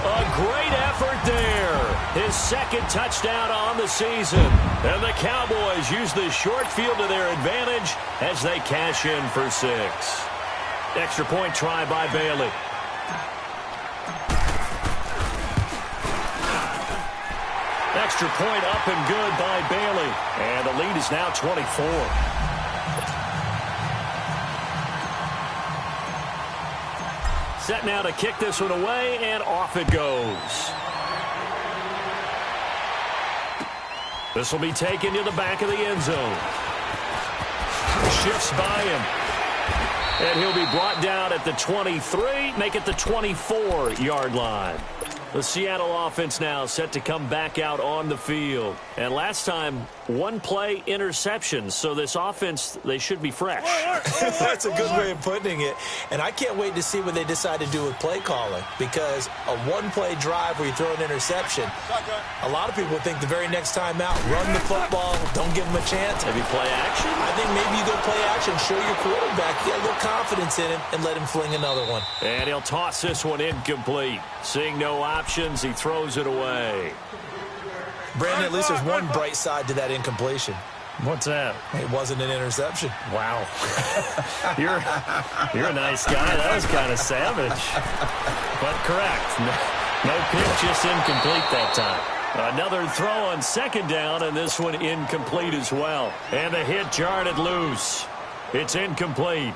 A great effort there. His 2nd touchdown on the season. And the Cowboys use the short field to their advantage as they cash in for 6. Extra point try by Bailey. Extra point up and good by Bailey. And the lead is now 24. Set now to kick this one away, and off it goes. This will be taken to the back of the end zone. Shifts by him. And he'll be brought down at the 23, make it the 24-yard line. The Seattle offense now set to come back out on the field. And last time, 1-play interception. So this offense, they should be fresh. That's a good way of putting it. And I can't wait to see what they decide to do with play calling. Because a 1-play drive where you throw an interception, a lot of people think the very next time out, run the football, don't give them a chance. Maybe play action? I think maybe you go play action, show your quarterback, get a little confidence in him, and let him fling another one. And he'll toss this one incomplete. Seeing no options, he throws it away. Brandon, at least there's one bright side to that incompletion. What's that? It wasn't an interception. Wow. You're a nice guy. That was kind of savage. But correct. No pitch, just incomplete that time. Another throw on 2nd down, and this one incomplete as well. And the hit jarred it loose. It's incomplete.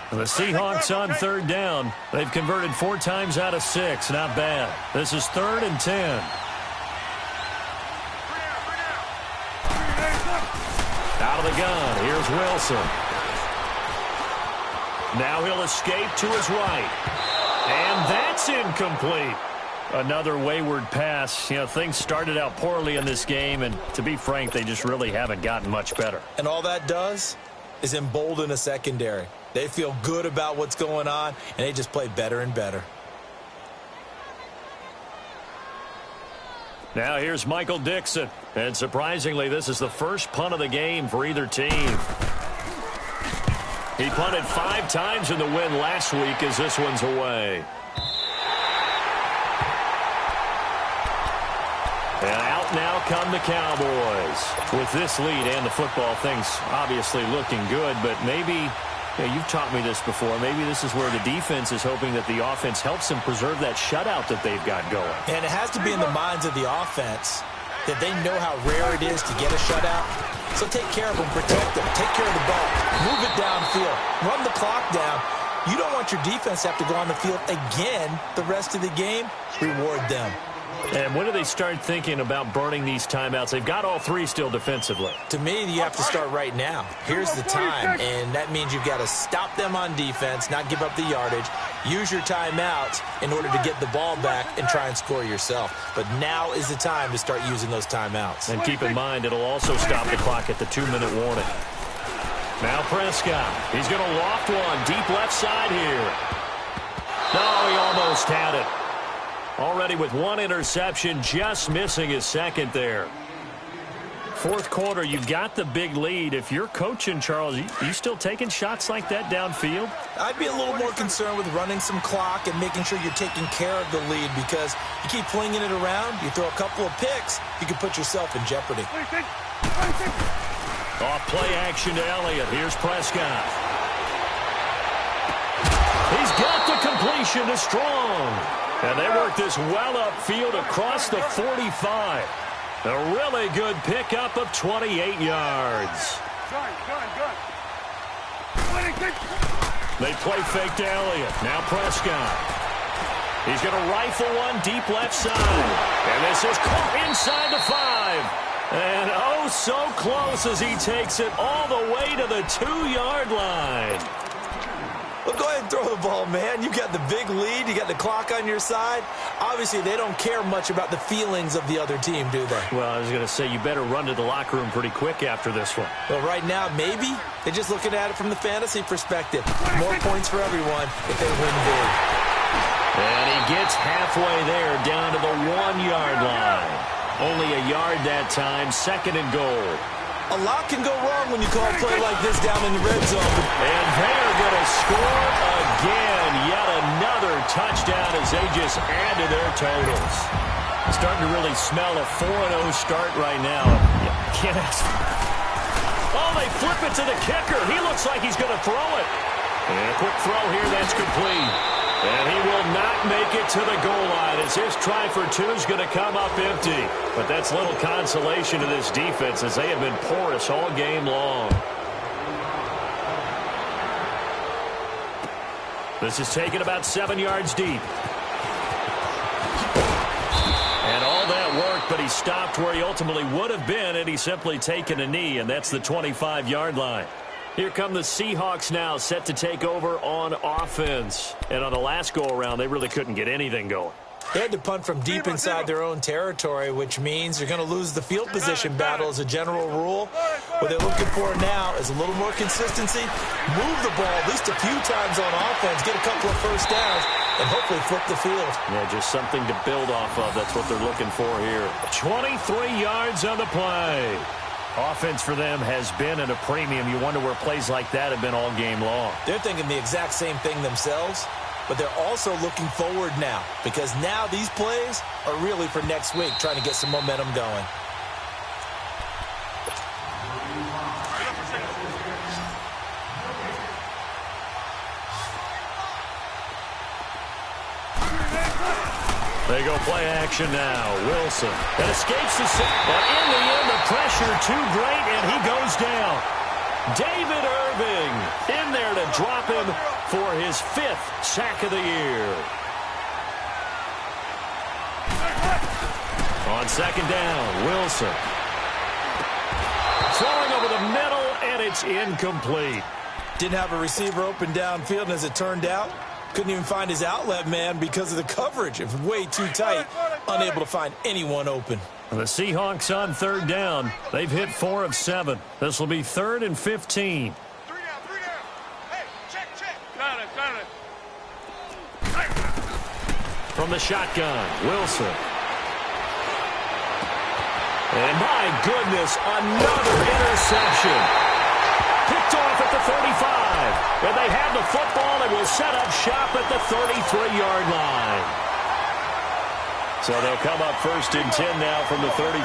The Seahawks on 3rd down. They've converted 4 times out of 6. Not bad. This is 3rd and 10. Out of the gun. Here's Wilson. Now he'll escape to his right. And that's incomplete. Another wayward pass. You know, things started out poorly in this game, and to be frank, they just really haven't gotten much better. And all that does is embolden a secondary. They feel good about what's going on, and they just play better and better. Now here's Michael Dixon. And surprisingly, this is the first punt of the game for either team. He punted 5 times in the win last week as this one's away. And out now come the Cowboys. With this lead and the football, things obviously looking good, but maybe... Yeah, you've taught me this before. Maybe this is where the defense is hoping that the offense helps them preserve that shutout that they've got going. And it has to be in the minds of the offense that they know how rare it is to get a shutout. So take care of them, protect them, take care of the ball, move it downfield, run the clock down, You don't want your defense to have to go on the field again the rest of the game. Reward them. And when do they start thinking about burning these timeouts? They've got all three still defensively. To me, you have to start right now. Here's the time, and that means you've got to stop them on defense, not give up the yardage, use your timeouts in order to get the ball back and try and score yourself. But now is the time to start using those timeouts. And keep in mind, it'll also stop the clock at the 2-minute warning. Now Prescott. He's going to loft one deep left side here. No, he almost had it. Already with one interception, just missing his second there. Fourth quarter, you've got the big lead. If you're coaching, Charles, you still taking shots like that downfield? I'd be a little more concerned with running some clock and making sure you're taking care of the lead, because you keep flinging it around, you throw a couple of picks, you can put yourself in jeopardy. Off play action to Elliott. Here's Prescott. He's got the completion to Strong. And they work this well upfield across the 45. A really good pickup of 28 yards. They play fake to Elliott. Now Prescott. He's going to rifle one deep left side. And this is caught inside the 5. And oh, so close as he takes it all the way to the 2-yard line. Well, go ahead and throw the ball, man. You got the big lead. You got the clock on your side. Obviously, they don't care much about the feelings of the other team, do they? Well, I was going to say, you better run to the locker room pretty quick after this one. Well, right now, maybe. They're just looking at it from the fantasy perspective. More points for everyone if they win big. And he gets halfway there, down to the 1-yard line. Only a yard that time, 2nd and goal. A lot can go wrong when you call a play like this down in the red zone. And they're going to score again. Yet another touchdown as they just add to their totals. Starting to really smell a 4-0 start right now. Can't ask. Oh, they flip it to the kicker. He looks like he's going to throw it. And a quick throw here that's complete. And he will not make it to the goal line as his try for 2 is going to come up empty. But that's little consolation to this defense as they have been porous all game long. This is taken about 7 yards deep. And all that worked, but he stopped where he ultimately would have been had he simply taken a knee, and that's the 25-yard line. Here come the Seahawks now, set to take over on offense. And on the last go-around, they really couldn't get anything going. They had to punt from deep inside their own territory, which means you're going to lose the field position battle as a general rule. What they're looking for now is a little more consistency, move the ball at least a few times on offense, get a couple of first downs, and hopefully flip the field. Yeah, just something to build off of. That's what they're looking for here. 23 yards on the play. Offense for them has been at a premium. You wonder where plays like that have been all game long. They're thinking the exact same thing themselves, but they're also looking forward now, because now these plays are really for next week, trying to get some momentum going. They go play action now. Wilson. That escapes the sack. But in the end, the pressure too great, and he goes down. David Irving in there to drop him for his 5th sack of the year. On 2nd down, Wilson. Throwing over the middle, and it's incomplete. Didn't have a receiver open downfield, and as it turned out, couldn't even find his outlet man because of the coverage. It was way too tight, unable to find anyone open. The Seahawks on 3rd down. They've hit 4 of 7. This will be 3rd and 15. 3 down. Hey, check. Got it. From the shotgun, Wilson. And my goodness, another interception. Picked off at the 35. And they have the football and will set up shop at the 33-yard line. So they'll come up 1st and 10 now from the 33.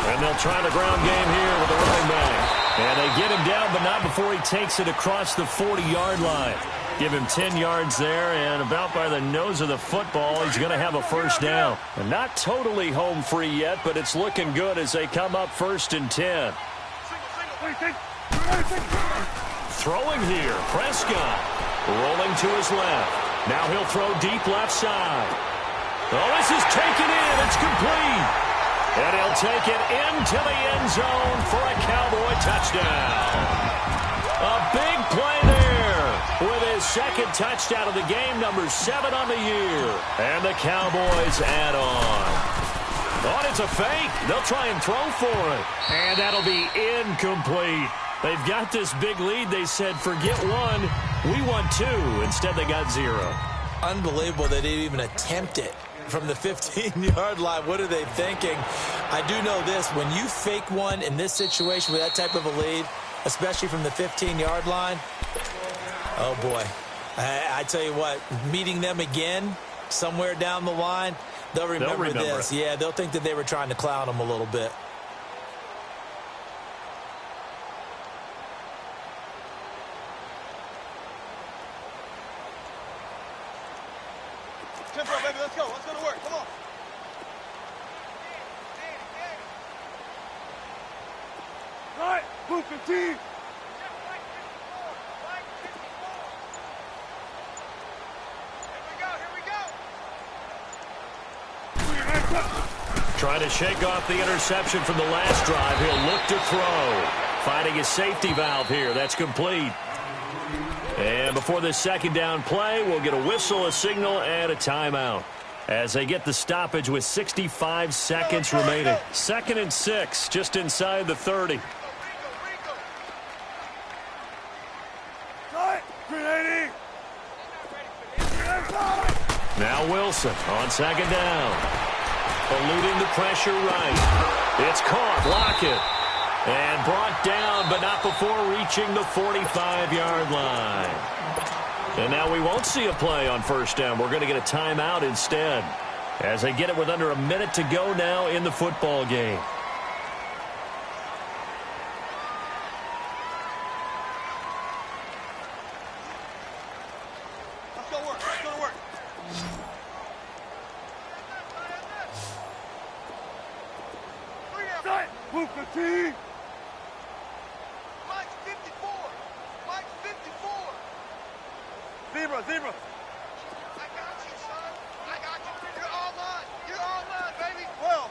And they'll try the ground game here with the running back. And they get him down, but not before he takes it across the 40-yard line. Give him 10 yards there, and about by the nose of the football, he's going to have a first down. And not totally home free yet, but it's looking good as they come up 1st and 10. Throwing here, Prescott. Rolling to his left. Now he'll throw deep left side. Oh, this is taken in. It's complete. And he'll take it into the end zone for a Cowboy touchdown. A big play there with his second touchdown of the game, number 7 on the year. And the Cowboys add on. Oh, it's a fake. They'll try and throw for it. And that'll be incomplete. They've got this big lead. They said, forget one. We want 2. Instead, they got 0. Unbelievable they didn't even attempt it from the 15-yard line. What are they thinking? I do know this. When you fake one in this situation with that type of a lead, especially from the 15-yard line, oh, boy. I tell you what, meeting them again somewhere down the line, they'll remember this. Yeah, they'll think that they were trying to clown them a little bit. Tempo, baby, let's go. Let's go to work. Come on. All right, move 15. Here we go. Trying to shake off the interception from the last drive. He'll look to throw. Finding his safety valve here. That's complete. And before this second down play, we'll get a whistle, a signal, and a timeout as they get the stoppage with 65 seconds remaining. 2nd and 6, just inside the 30. Now Wilson on 2nd down. Eluding the pressure right. It's caught. Lockett. And brought down, but not before reaching the 45-yard line. And now we won't see a play on 1st down. We're going to get a timeout instead as they get it with under a minute to go now in the football game. Let's go to work. Let's go to work. Move 15. Mike's 54. Mike's 54. Zebra. I got you, son. I got you. You're all mine. You're all mine, baby. 12.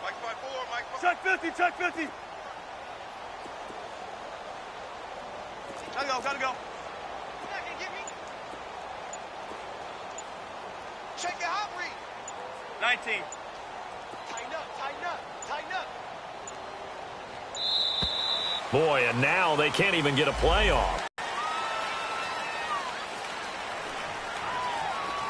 Mike's by 4. Mike's by... Check 50. Gotta go. You're not gonna get me. Check your hot read. 19. Tighten up. Boy, and now they can't even get a playoff.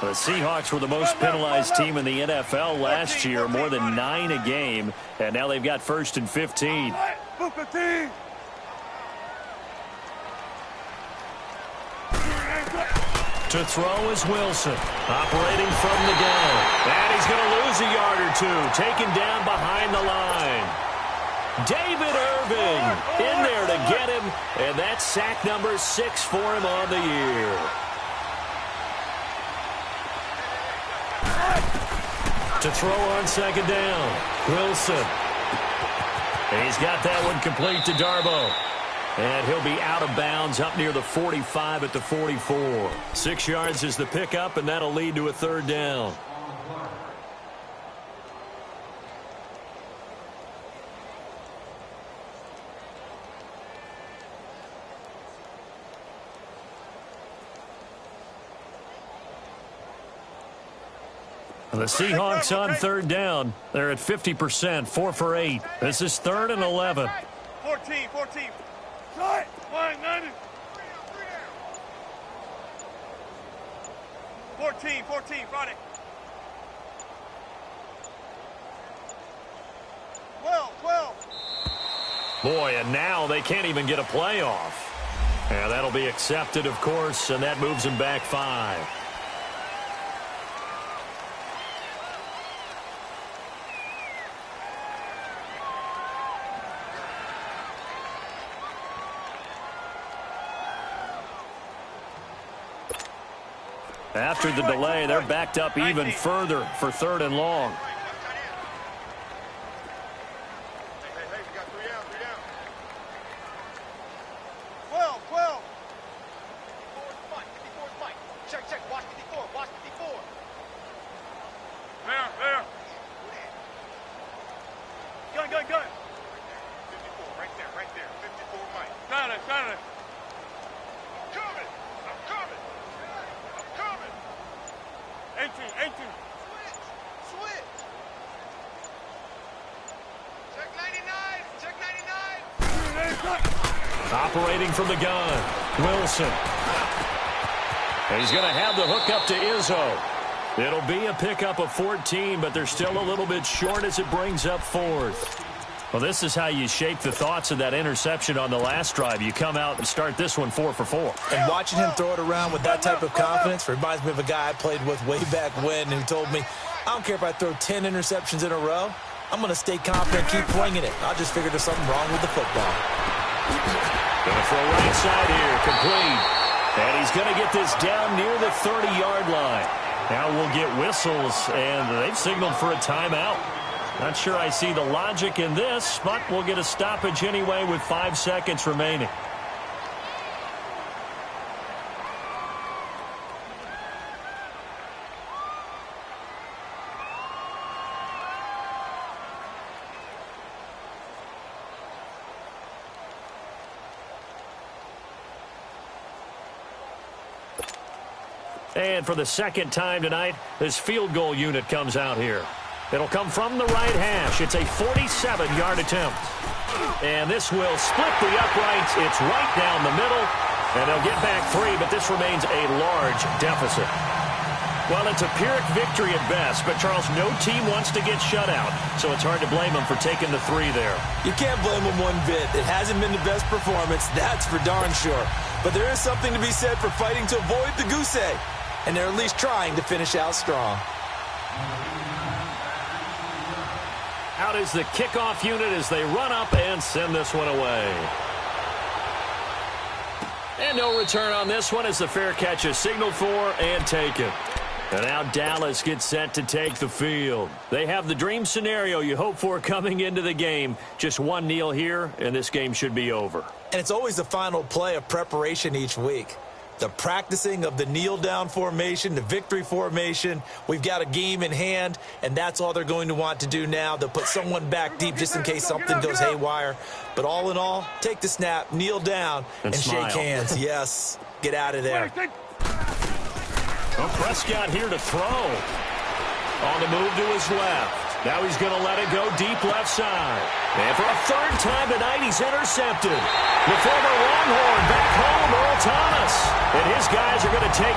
The Seahawks were the most penalized team in the NFL last year, more than 9 a game, and now they've got 1st and 15. Move 15. To throw is Wilson, operating from the gun. And he's going to lose a yard or 2, taken down behind the line. David Irving in there to get him, and that's sack number 6 for him on the year. To throw on 2nd down, Wilson. And he's got that one complete to Darboh. And he'll be out of bounds up near the 45 at the 44. 6 yards is the pickup, and that'll lead to a 3rd down. The Seahawks on 3rd down. They're at 50%, 4 for 8. This is 3rd and 11. 14. Cut. 90. 14. Friday. 12. Boy, and now they can't even get a playoff. And that'll be accepted, of course, and that moves them back 5. After the delay, they're backed up even further for 3rd and long. Operating from the gun, Wilson. He's going to have the hook up to Izzo. It'll be a pickup of 14, but they're still a little bit short as it brings up 4th. Well, this is how you shape the thoughts of that interception on the last drive. You come out and start this one 4 for 4. And watching him throw it around with that type of confidence reminds me of a guy I played with way back when who told me, I don't care if I throw 10 interceptions in a row. I'm going to stay confident, keep winging it. I just figured there's something wrong with the football. Going to throw right side here, complete. And he's going to get this down near the 30-yard line. Now we'll get whistles, and they've signaled for a timeout. Not sure I see the logic in this, but we'll get a stoppage anyway with 5 seconds remaining. And for the second time tonight, this field goal unit comes out here. It'll come from the right hash. It's a 47-yard attempt. And this will split the uprights. It's right down the middle. And they'll get back 3, but this remains a large deficit. Well, it's a Pyrrhic victory at best, but, Charles, no team wants to get shut out, so it's hard to blame them for taking the 3 there. You can't blame them one bit. It hasn't been the best performance, that's for darn sure. But there is something to be said for fighting to avoid the goose egg. And they're at least trying to finish out strong. Out is the kickoff unit as they run up and send this one away. And no return on this one as the fair catch is signaled for and taken. And now Dallas gets set to take the field. They have the dream scenario you hope for coming into the game. Just one kneel here, and this game should be over. And it's always the final play of preparation each week. The practicing of the kneel-down formation, the victory formation. We've got a game in hand, and that's all they're going to want to do now. They'll put someone back deep just in case something goes haywire. But all in all, take the snap, kneel down, and shake hands. Yes, get out of there. Well, Prescott here to throw. On the move to his left. Now he's going to let it go deep left side. And for a 3rd time tonight, he's intercepted. The former Longhorn back home, Earl Thomas. And his guys are going to take